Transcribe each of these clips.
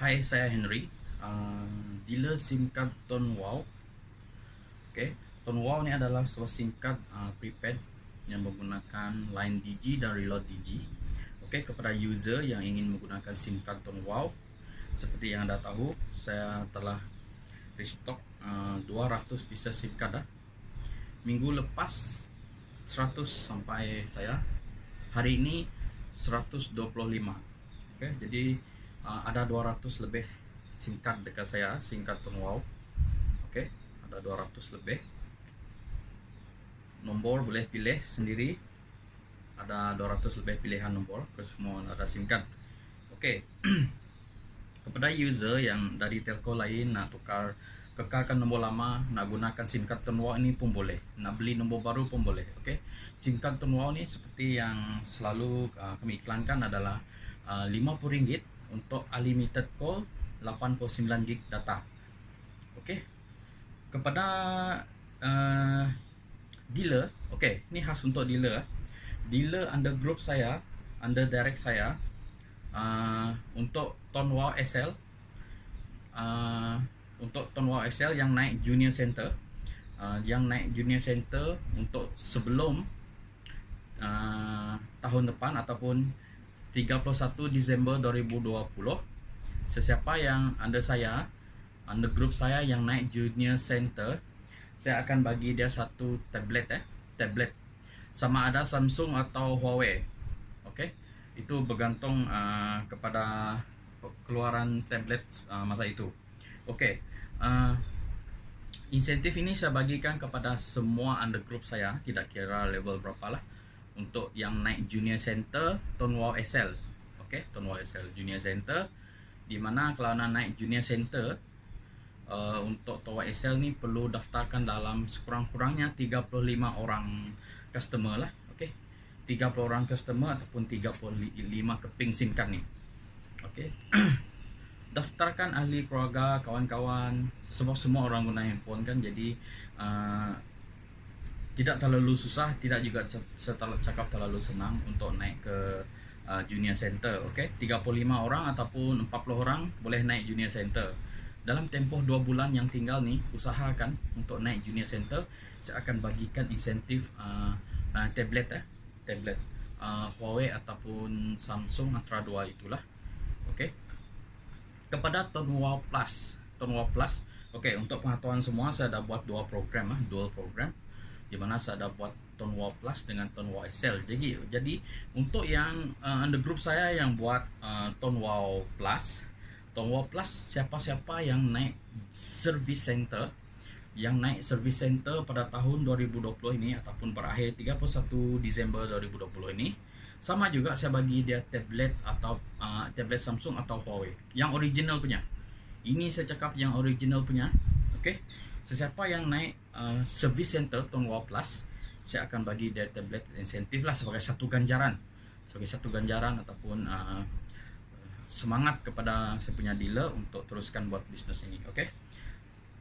Hai, saya Henry, dealer SIM card Tonwow. Oke, Tonwow ini adalah sebuah SIM card prepaid yang menggunakan line Digi dan reload Digi. Oke, kepada user yang ingin menggunakan SIM card Tonwow, seperti yang Anda tahu, saya telah restock 200 pieces SIM card. Minggu lepas 100 sampai saya. Hari ini 125. Oke, jadi ada 200 lebih SIM card dekat saya, SIM card Tonwow. Oke, ada 200 lebih. Nombor boleh pilih sendiri. Ada 200 lebih pilihan nombor ke semua ada SIM card. Oke. Kepada user yang dari telco lain nak kekalkan nombor lama, nak gunakan SIM card Tonwow ini pun boleh. Nak beli nombor baru pun boleh. Oke. SIM card Tonwow ini seperti yang selalu kami iklankan adalah RM50 untuk unlimited call, 89 GB data. Oke. Kepada dealer, oke, ini khas untuk dealer. Dealer under group saya, under direct saya, untuk Tonwow SL, untuk Tonwow SL yang naik junior center, untuk sebelum tahun depan ataupun 31 Disember 2020, sesiapa yang under saya, under group saya yang naik junior center, saya akan bagi dia satu tablet sama ada Samsung atau Huawei. Oke, itu bergantung kepada keluaran tablet masa itu. Oke, insentif ini saya bagikan kepada semua under group saya, tidak kira level berapa lah. Untuk yang naik junior center Tonwow SL. Oke, Tonwow SL junior center, dimana kalau nak naik junior center, untuk Tonwow SL ni perlu daftarkan dalam sekurang-kurangnya 35 orang customer lah. Oke, 30 orang customer ataupun 35 keping SIM card ni. Oke. Daftarkan ahli keluarga, kawan-kawan, sebab semua orang guna handphone kan, jadi tidak terlalu susah, tidak juga cakap terlalu senang untuk naik ke junior center. Oke, 35 orang ataupun 40 orang boleh naik junior center. Dalam tempoh 2 bulan yang tinggal ni, usahakan untuk naik junior center. Saya akan bagikan insentif tablet Huawei ataupun Samsung antara dua itulah. Oke. Kepada Tonwow Plus, oke, untuk pengetahuan semua, saya dah buat dual program, di mana saya dah buat Tonwow Plus dengan Tonwow SL. Jadi untuk yang under group saya yang buat Tonwow Plus, siapa-siapa yang naik service center, pada tahun 2020 ini ataupun berakhir 31 Disember 2020 ini, sama juga saya bagi dia tablet atau tablet Samsung atau Huawei yang original punya. Ini saya cakap yang original punya. Oke, sesiapa yang naik service center Tonwow Plus, saya akan bagi dia tablet insentif lah sebagai satu ganjaran ataupun semangat kepada saya punya dealer untuk teruskan buat bisnes ini. Oke.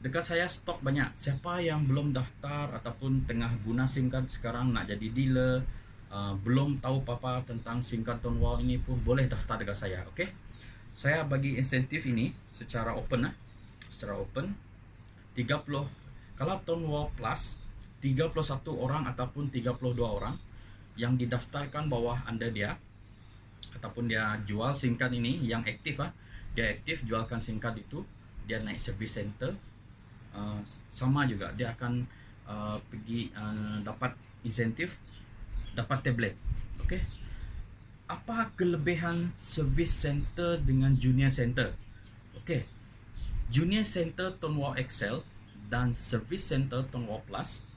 Dekat saya stok banyak. Siapa yang belum daftar ataupun tengah guna SIM card sekarang nak jadi dealer, belum tahu apa-apa tentang SIM card Tonwow ini pun boleh daftar dekat saya. Oke. Saya bagi insentif ini secara open 30. Kalau Tonwow Plus 31 orang ataupun 32 orang yang didaftarkan bawah anda dia, ataupun dia jual SIM card ini yang aktif, dia aktif jualkan SIM card itu, dia naik service center, sama juga dia akan pergi dapat insentif, dapat tablet. Oke. Apa kelebihan service center dengan junior center? Oke. Junior center Tonwow XL dan service center Tonwow Plus,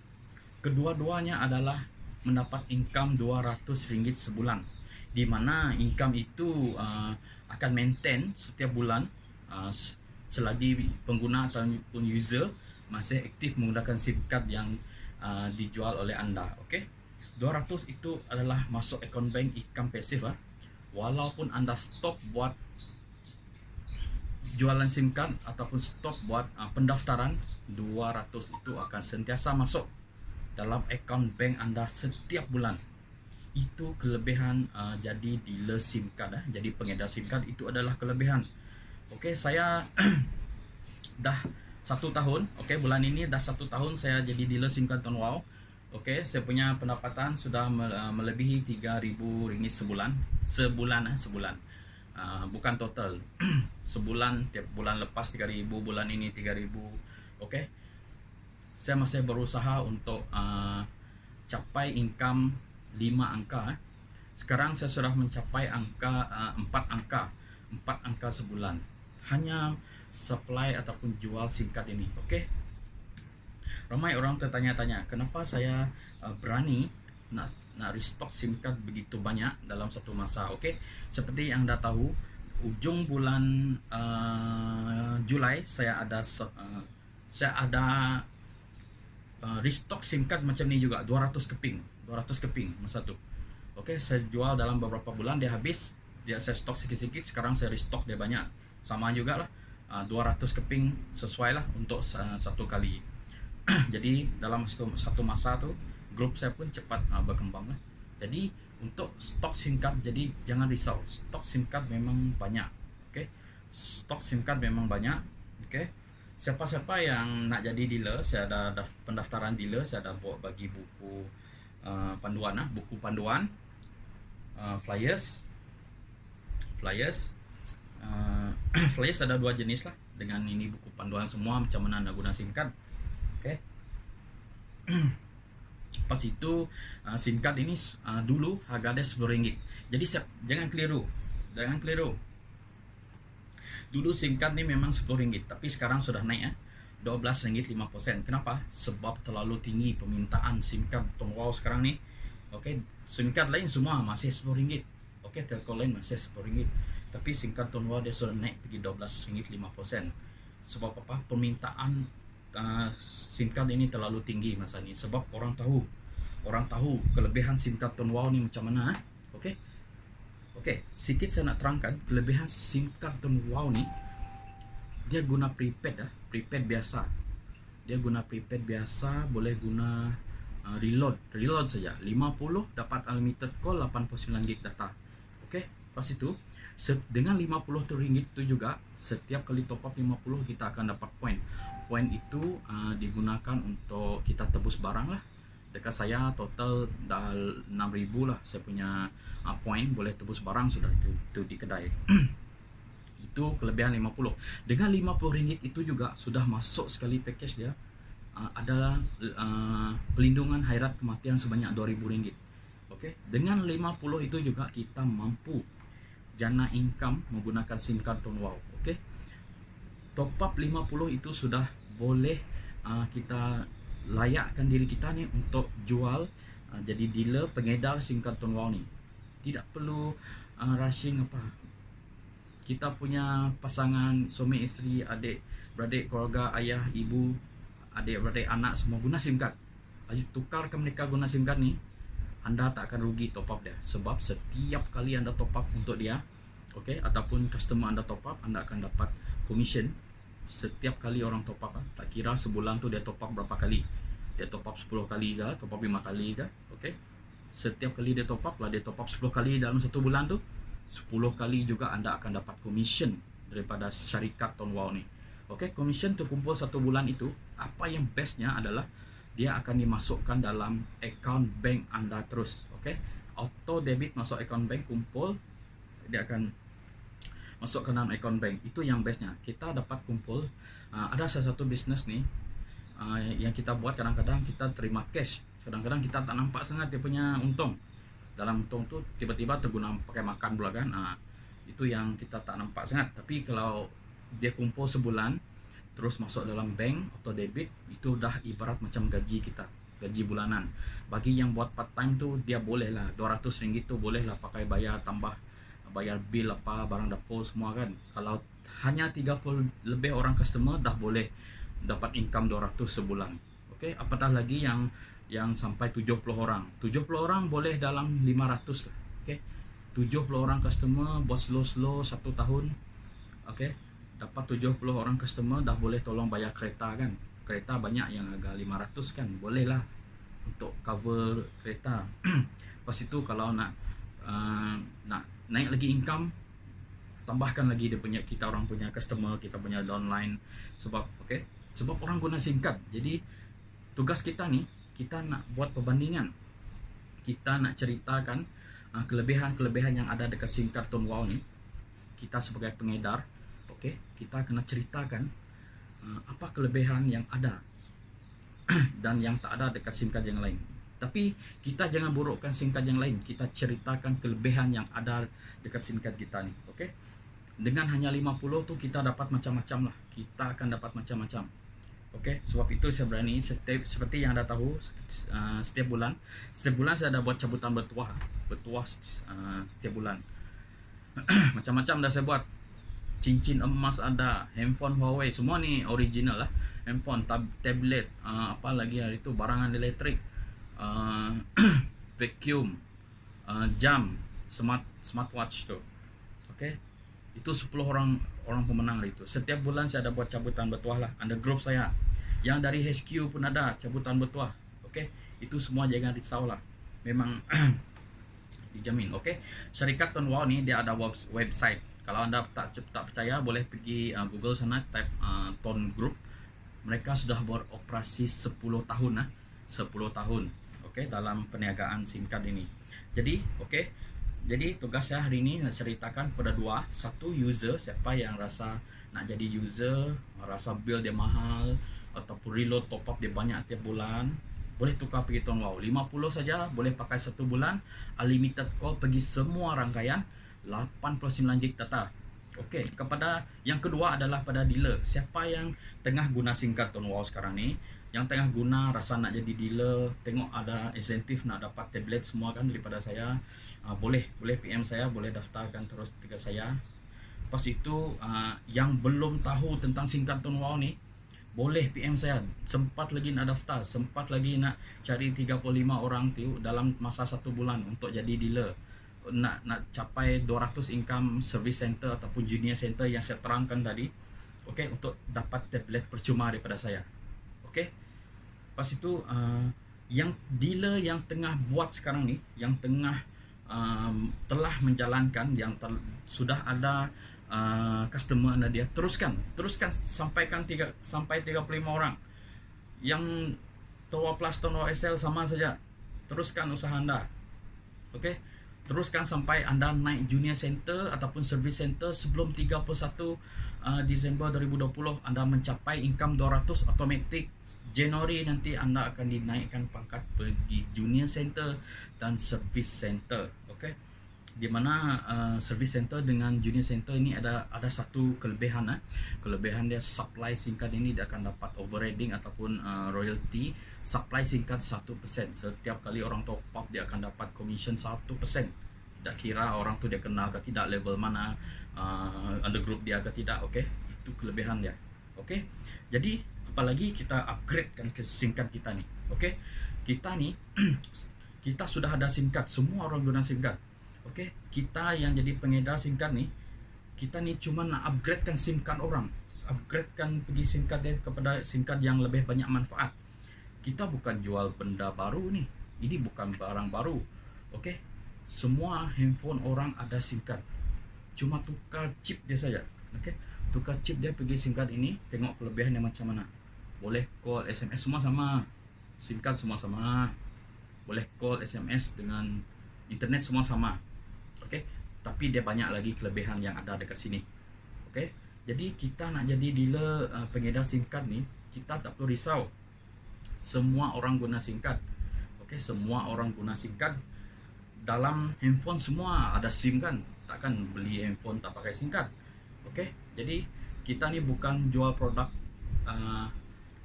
kedua-duanya adalah mendapat income RM200 sebulan, di mana income itu akan maintain setiap bulan selagi pengguna ataupun user masih aktif menggunakan SIM card yang dijual oleh anda. Oke. 200 itu adalah masuk account bank income pasif. Walaupun anda stop buat jualan SIM card ataupun stop buat pendaftaran, 200 itu akan sentiasa masuk dalam account bank anda setiap bulan. Itu kelebihan jadi dealer SIM card, jadi pengedar SIM card itu adalah kelebihan. Oke, saya dah 1 tahun. Oke, bulan ini dah 1 tahun saya jadi dealer SIM card Ton Wow. Oke, saya punya pendapatan sudah melebihi 3.000 ringgit sebulan. Sebulan. Bukan total. Sebulan, tiap bulan lepas 3.000, bulan ini 3.000. Oke. Saya masih berusaha untuk capai income 5 angka. Sekarang saya sudah mencapai angka 4 angka. 4 angka sebulan. Hanya supply ataupun jual SIM card ini. Oke. Ramai orang tertanya-tanya, kenapa saya berani nak restock SIM card begitu banyak dalam satu masa. Oke. Seperti yang Anda tahu, ujung bulan Julai saya ada restock SIM card macam ni juga, 200 keping masa tu. Oke, saya jual dalam beberapa bulan, dia habis, saya stok sikit-sikit, sekarang saya restock dia banyak. Sama juga lah, 200 keping sesuai lah untuk satu kali. Jadi dalam satu masa tu, grup saya pun cepat berkembang lah. Jadi untuk stok SIM card, jadi jangan risau, stok SIM card memang banyak. Oke, stok SIM card memang banyak. Oke, siapa-siapa yang nak jadi dealer, saya ada pendaftaran dealer, saya ada buat bagi buku panduan lah, buku panduan, flyers. Flyers ada 2 jenis lah. Dengan ini buku panduan semua macam mana nak guna SIM card. Oke. Pas itu SIM card ini dulu harganya RM10. Jadi jangan keliru. Dulu SIM card ini memang RM10, tapi sekarang sudah naik ya, RM12.05. Kenapa? Sebab terlalu tinggi permintaan SIM card Ton Wow sekarang nih. Oke, SIM card lain semua masih RM10. Oke, telco lain masih RM10. Tapi SIM card Ton Wow dia sudah naik pergi RM12.05. Sebab apa? Permintaan SIM card ini terlalu tinggi masa ini. Sebab orang tahu kelebihan SIM card Ton Wow ni macam mana. Oke, sedikit saya nak terangkan kelebihan SIM card Ton Wow ni. Dia guna prepaid biasa. Boleh guna reload saja. 50 dapat unlimited call, 89 gig data. Oke, pas itu dengan RM50 tu juga, setiap kali top up 50 kita akan dapat poin. Poin itu digunakan untuk kita tebus barang lah. Dekat saya total dah 6.000 lah saya punya poin, boleh tebus barang sudah itu di kedai. Itu kelebihan 50. Dengan RM50 itu juga sudah masuk sekali package dia. Ada pelindungan hairat kematian sebanyak RM2.000. Oke, dengan 50 itu juga kita mampu jana income menggunakan SIM card Ton Wow. Oke, top up 50 itu sudah boleh kita layakkan diri kita nih untuk jual, jadi dealer pengedar SIM card Ton Wow ni. Tidak perlu rushing apa. Kita punya pasangan, suami isteri, adik beradik, keluarga, ayah, ibu, adik beradik, anak semua guna SIM card. Ayo tukarkan mereka guna SIM card ni, Anda tak akan rugi top up dia. Sebab setiap kali Anda top up untuk dia, oke, ataupun customer Anda top up, Anda akan dapat commission. Setiap kali orang top up, tak kira sebulan tu dia top up berapa kali. Dia top up 10 kali ke, top up 5 kali ke, oke. Setiap kali dia top up lah, dia top up 10 kali dalam satu bulan tu, 10 kali juga Anda akan dapat commission daripada syarikat Ton Wow ni. Oke, commission terkumpul satu bulan itu, apa yang bestnya adalah dia akan dimasukkan dalam account bank Anda terus. Oke, auto debit masuk account bank, kumpul, dia akan masuk ke dalam account bank. Itu yang bestnya. Kita dapat kumpul. Ada salah satu bisnes nih yang kita buat, kadang-kadang kita terima cash, kadang-kadang kita tak nampak sangat dia punya untung. Dalam untung tu tiba-tiba terguna pakai makan pula kan. Itu yang kita tak nampak sangat. Tapi kalau dia kumpul sebulan terus masuk dalam bank auto debit, itu dah ibarat macam gaji kita, gaji bulanan. Bagi yang buat part time tu, dia boleh lah RM200 tu boleh lah pakai bayar tambah, bayar bil apa, barang dapur semua kan. Kalau hanya 30 lebih orang customer dah boleh dapat income 200 sebulan. Oke, apatah lagi yang sampai 70 orang. 70 orang boleh dalam 500 lah. Oke, 70 orang customer buat slow-slow 1 tahun. Oke, dapat 70 orang customer dah boleh tolong bayar kereta kan. Kereta banyak yang agak 500 kan, boleh lah untuk cover kereta. Pas itu kalau nak naik lagi income, tambahkan lagi dia punya, kita orang punya customer, kita punya downline. Sebab sebab orang guna SIM card. Jadi tugas kita nih, kita nak buat perbandingan, kita nak ceritakan kelebihan-kelebihan yang ada dekat SIM card Tone Wow ni. Kita sebagai pengedar, kita kena ceritakan apa kelebihan yang ada dan yang tak ada dekat SIM card yang lain. Tapi kita jangan burukkan SIM card yang lain, kita ceritakan kelebihan yang ada dekat SIM card kita ni. Dengan hanya 50 tu kita dapat macam-macam lah, kita akan dapat macam-macam. Sebab itu saya berani, seperti yang anda tahu, setiap bulan saya ada buat cabutan bertuah setiap bulan. Macam-macam dah saya buat. Cincin emas ada, handphone Huawei, semua ni original lah. Handphone, tablet, apa lagi hari itu, barangan elektrik, vacuum, jam, smartwatch tu. Itu 10 orang pemenang hari itu. Setiap bulan saya ada buat cabutan bertuah lah. Ada grup saya. Yang dari HQ pun ada cabutan bertuah. Itu semua jangan risau lah. Memang dijamin. Syarikat Tone Wow ni dia ada website. Kalau anda tak percaya, boleh pergi Google sana, type Tone Group. Mereka sudah beroperasi 10 tahun 10 tahun dalam perniagaan SIM card ini. Jadi tugas saya hari ini nak ceritakan kepada satu user, siapa yang rasa nak jadi user, rasa bill dia mahal ataupun reload top up dia banyak tiap bulan, boleh tukar pergi Tone Wow. 50 saja boleh pakai 1 bulan, unlimited call pergi semua rangkaian, 89 GB data. Kepada yang kedua adalah pada dealer. Siapa yang tengah guna SIM card Tone Wow sekarang ni, yang tengah guna, rasa nak jadi dealer, tengok ada insentif nak dapat tablet semua kan daripada saya, boleh PM saya, boleh daftarkan terus dekat saya. Pas itu yang belum tahu tentang SIM card Tone Wow ni, boleh PM saya. Sempat lagi nak daftar, sempat lagi nak cari 35 orang tu dalam masa 1 bulan untuk jadi dealer. Nak capai 200 income service center ataupun junior center yang saya terangkan tadi, untuk dapat tablet percuma daripada saya. Pas itu yang dealer yang tengah buat sekarang ni, yang tengah telah menjalankan, yang sudah ada customer anda, dia teruskan sampaikan sampai 35 orang. Yang Tone Wow Plus, Tone Wow SL sama saja, teruskan usaha anda. Teruskan sampai anda naik junior center ataupun service center sebelum 31 Disember 2020. Anda mencapai income 200, automatic Januari nanti anda akan dinaikkan pangkat pergi junior center dan service center. Di mana service center dengan junior center ini ada satu kelebihan. Kelebihan dia, supply SIM card ini dia akan dapat overriding ataupun royalty. Supply SIM card 1%. Setiap kali orang top up dia akan dapat commission 1%. Tak kira orang tu dia kenal ke tidak, level mana, under group dia ke tidak. Itu kelebihan dia. Jadi apalagi kita upgradekan ke SIM card kita ni. Kita ni kita sudah ada SIM card, semua orang guna SIM card. Kita yang jadi pengedar SIM card ni, kita ni cuma nak upgradekan SIM card orang, upgradekan pergi SIM card dia kepada SIM card yang lebih banyak manfaat. Kita bukan jual benda baru ni, ini bukan barang baru. Semua handphone orang ada SIM card, cuma tukar chip dia saja. Tukar chip dia pergi SIM card ini, tengok kelebihannya macam mana. Boleh call, SMS semua sama, SIM card semua sama, boleh call, SMS dengan internet semua sama. Tapi dia banyak lagi kelebihan yang ada dekat sini. Jadi kita nak jadi dealer pengedar SIM card ni, kita tak perlu risau. Semua orang guna SIM card. Semua orang guna SIM card. Dalam handphone semua ada SIM kan, takkan beli handphone tak pakai SIM card. Jadi kita ni bukan jual produk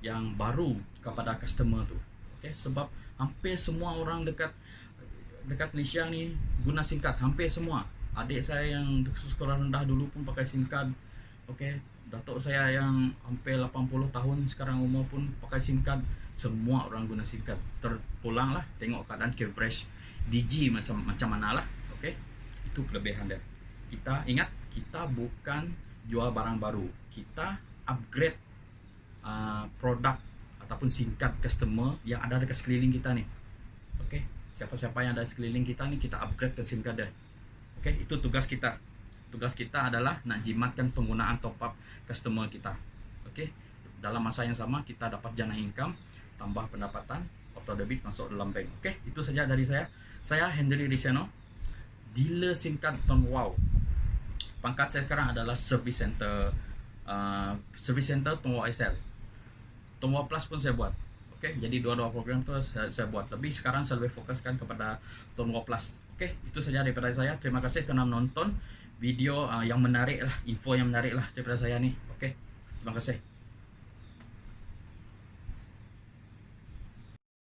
yang baru kepada customer tu. Sebab hampir semua orang dekat Malaysia ni guna SIM card, hampir semua. Adik saya yang sekolah rendah dulu pun pakai SIM card. Datuk saya yang hampir 80 tahun sekarang umur pun pakai SIM card. Semua orang guna SIM card. Terpulanglah tengok keadaan coverage DG macam mana lah. Itu kelebihan dia. Kita ingat, kita bukan jual barang baru, kita upgrade produk ataupun SIM card customer yang ada dekat sekeliling kita ni. Siapa-siapa yang ada di sekeliling kita ni, kita upgrade ke SIM card dia. Itu tugas kita. Tugas kita adalah nak jimatkan penggunaan top up customer kita. Oke, dalam masa yang sama kita dapat jana income, tambah pendapatan, auto debit masuk dalam bank. Oke, itu saja dari saya. Saya Henry Riseno, dealer SIM card Ton Wow. Pangkat saya sekarang adalah service center Ton Wow SL. Ton Wow Plus pun saya buat. Oke, jadi dua-dua program itu saya buat. Lebih sekarang saya lebih fokuskan kepada Ton Wow Plus. Oke, itu saja daripada saya. Terima kasih karena menonton video yang menarik lah, info yang menarik lah daripada saya nih. Oke, terima kasih.